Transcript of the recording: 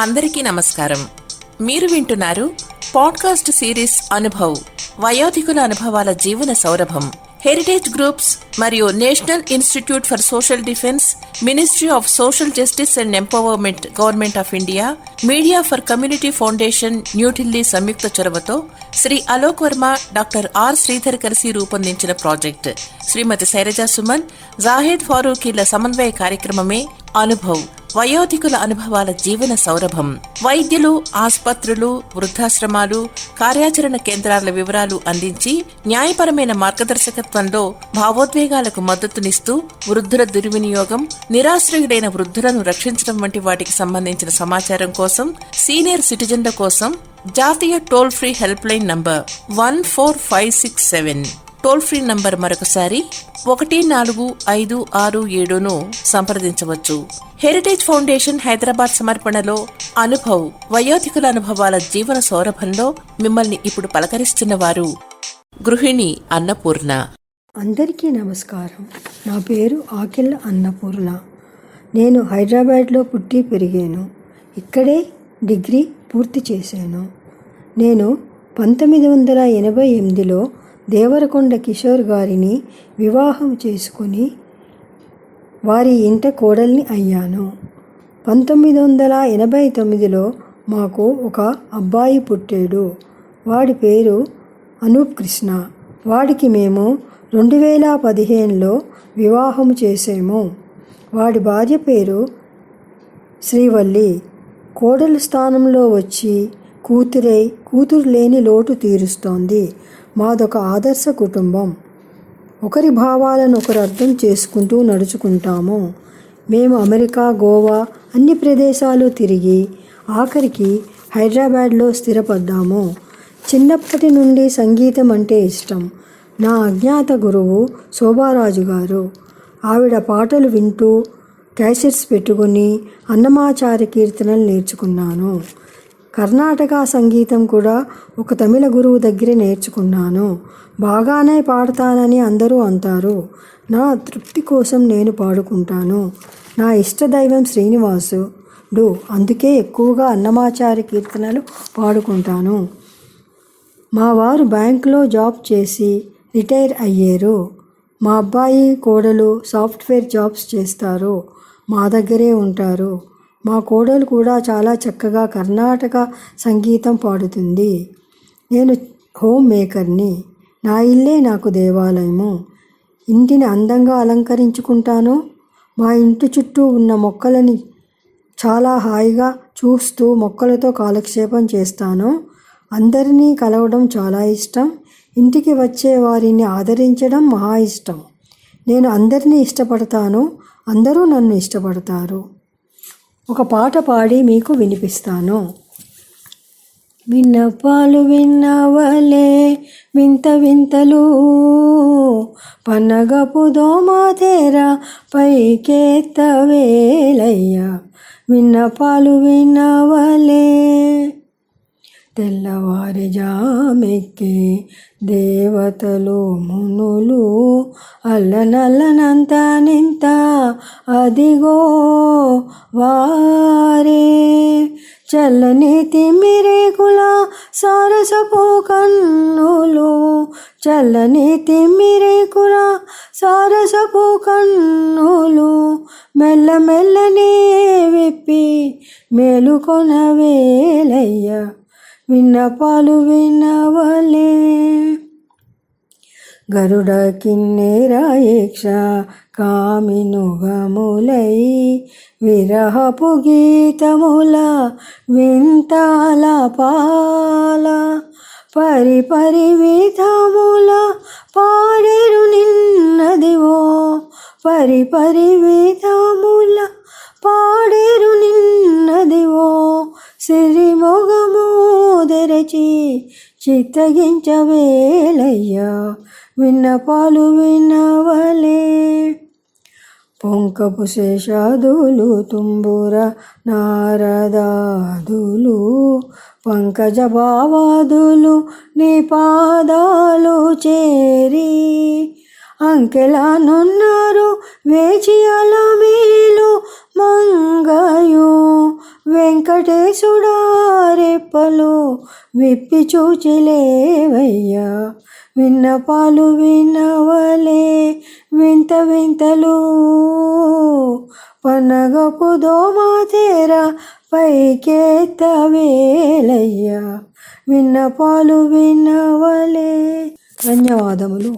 అందరికీ నమస్కారం. మీరు వింటున్నారు పాడ్కాస్ట్ సిరీస్ అనుభవ్, వయోధికుల అనుభవాల జీవన సౌరభం. హెరిటేజ్ గ్రూప్స్ మరియు national institute for social defence, ministry of social justice and empowerment, government of India, media for community foundation, New Delhi సంయుక్త చొరవతో శ్రీ అలోక్ వర్మ, డాక్టర్ ఆర్ శ్రీధర్ కలిసి రూపొందించిన ప్రాజెక్ట్ శ్రీమతి శైలజా సుమన్, జాహెద్ ఫారూఖీల సమన్వయ కార్యక్రమమే అనుభవ్, వయోధికుల అనుభవాల జీవన సౌరభం. వైద్యులు, ఆసుపత్రులు, వృద్ధాశ్రమాలు, కార్యాచరణ కేంద్రాల వివరాలు అందించి న్యాయపరమైన మార్గదర్శకత్వంలో భావోద్వేగాలకు మద్దతునిస్తూ వృద్ధుల దుర్వినియోగం, నిరాశ్రయుడైన వృద్ధులను రక్షించడం వంటి వాటికి సంబంధించిన సమాచారం కోసం సీనియర్ సిటిజన్ల కోసం జాతీయ toll free help line number 14567, toll free number మరొకసారి 145667ను సంప్రదించవచ్చు. హెరిటేజ్ ఫౌండేషన్ హైదరాబాద్ సమర్పణలో అనుభవ్, వయోధికుల అనుభవాల జీవన సౌరభంలో మిమ్మల్ని ఇప్పుడు పలకరిస్తున్న వారు గృహిణి అన్నపూర్ణ. అందరికీ నమస్కారం. నా పేరు ఆకిళ్ళ అన్నపూర్ణ. నేను హైదరాబాద్లో పుట్టి పెరిగాను. ఇక్కడే డిగ్రీ పూర్తి చేశాను. నేను 1988లో దేవరకొండ కిషోర్ గారిని వివాహం చేసుకొని వారి ఇంట కోడల్ని అయ్యాను. 1989లో మాకు ఒక అబ్బాయి పుట్టాడు. వాడి పేరు అనూప్ కృష్ణ. వాడికి మేము 2015లో వివాహం చేసాము. వాడి భార్య పేరు శ్రీవల్లి. కోడలు స్థానంలో వచ్చి కూతురు లేని లోటు తీరుస్తోంది. మాదొక ఆదర్శ కుటుంబం. ఒకరి భావాలను ఒకరు అర్థం చేసుకుంటూ నడుచుకుంటాము. మేము అమెరికా, గోవా అన్ని ప్రదేశాలు తిరిగి ఆఖరికి హైదరాబాద్లో స్థిరపడ్డాము. చిన్నప్పటి నుండి సంగీతం అంటే ఇష్టం. నా అజ్ఞాత గురువు శోభారాజు గారు. ఆవిడ పాటలు వింటూ క్యాసెట్స్ పెట్టుకుని అన్నమాచార్య కీర్తనలు నేర్చుకున్నాను. కర్ణాటక సంగీతం కూడా ఒక తమిళ గురువు దగ్గర నేర్చుకున్నాను. బాగానే పాడతానని అందరూ అంటారు. నా తృప్తి కోసం నేను పాడుకుంటాను. నా ఇష్టదైవం శ్రీనివాసుడు, అందుకే ఎక్కువగా అన్నమాచార్య కీర్తనలు పాడుకుంటాను. మా వారు బ్యాంకులో జాబ్ చేసి రిటైర్ అయ్యారు. మా అబ్బాయి, కోడలు సాఫ్ట్వేర్ జాబ్స్ చేస్తారు. మా దగ్గరే ఉంటారు. మా కోడలు కూడా చాలా చక్కగా కర్ణాటక సంగీతం పాడుతుంది. నేను హోమ్ మేకర్ని. నా ఇల్లే నాకు దేవాలయము. ఇంటిని అందంగా అలంకరించుకుంటాను. మా ఇంటి చుట్టూ ఉన్న మొక్కలని చాలా హాయిగా చూస్తూ మొక్కలతో కాలక్షేపం చేస్తాను. అందరినీ కలవడం చాలా ఇష్టం. ఇంటికి వచ్చే వారిని ఆదరించడం మహా ఇష్టం. నేను అందరినీ ఇష్టపడతాను. అందరూ నన్ను ఇష్టపడతారు. ఒక పాట పాడి మీకు వినిపిస్తాను. విన్నపాలు విన్నవలే వింత వింతలు, పన్నగపు దోమాతేర పైకెత్తవేలయ్య. విన్నపాలు విన్నవలే తెల్లవారి జామెక్కి దేవతలు మునులు, అల్లనల్లనంత నింత అదిగో వారే. చల్లని తిమ్మిరేకుల సారసపు కన్నులు, చల్లని తిమ్మిరేకుల సారసపు కన్నులు, మెల్లమెల్లనే విప్పి మేలుకొనవేలయ్య. విన్నపాలు విన్నవలే. గరుడ కిన్నెర యక్ష కామినుగములై విరహపు గీతముల వింతాల పాల, పరిపరి విధముల పాడెరు నిన్నదివో, పరిపరి విధముల పాడెరు నిన్నదివో. సిరిమొగము తెరచి చిత్తగించవేలయ్యా. విన్నపాలు విన్నవలే. పొంకపు శేషాదులు తుంబుర నారదాదులు, పంకజ భావాదులు నీ పాదాలు చేరి, అంకెలానున్నారు వేచి అలమేలు మంగయు, వెంకట వెంకటేశుడా రెప్పలు విప్పి చూచిలేవయ్యా, విన్నపాలు వినవలే వింత వింతలు, పనగపు దోమ తెర పైకెత్తవేలయ్యా, విన్నపాలు వినవలే. ధన్యవాదములు.